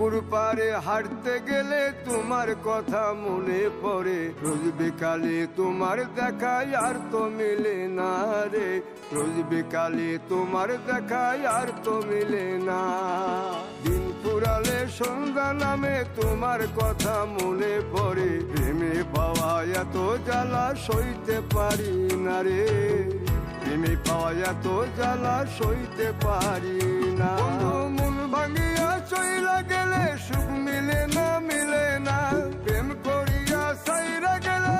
পুকুর পাড়ে হাঁটতে গেলে তোমার কথা মনে পড়ে, রোজ বিকালে তোমার দেখায় আর তো মিলে না রে, রোজ বিকালে তোমার দেখায় আর তো মিলে না। দিন ফুরালে সন্ধ্যা নামে তোমার কথা মনে পড়ে, প্রেমে পাওয়া এত জ্বালা সইতে পারি না রে, প্রেমে পাওয়া এত জ্বালা সইতে পারি না। মন ভাঙিয়া চইলা গেলে সুখ মিলে না, মিলে না, প্রেম করিয়া সাইরা গেলে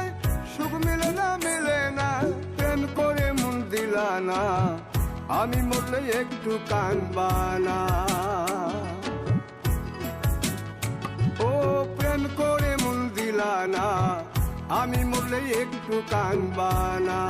সুখ মিলে না, মিলে না, প্রেম করে মন দিলা না, আমি মরলে একটু কাঁদবা না। ও প্রেম করে মন দিলা না, আমি মরলে একটু কাঁদবা না।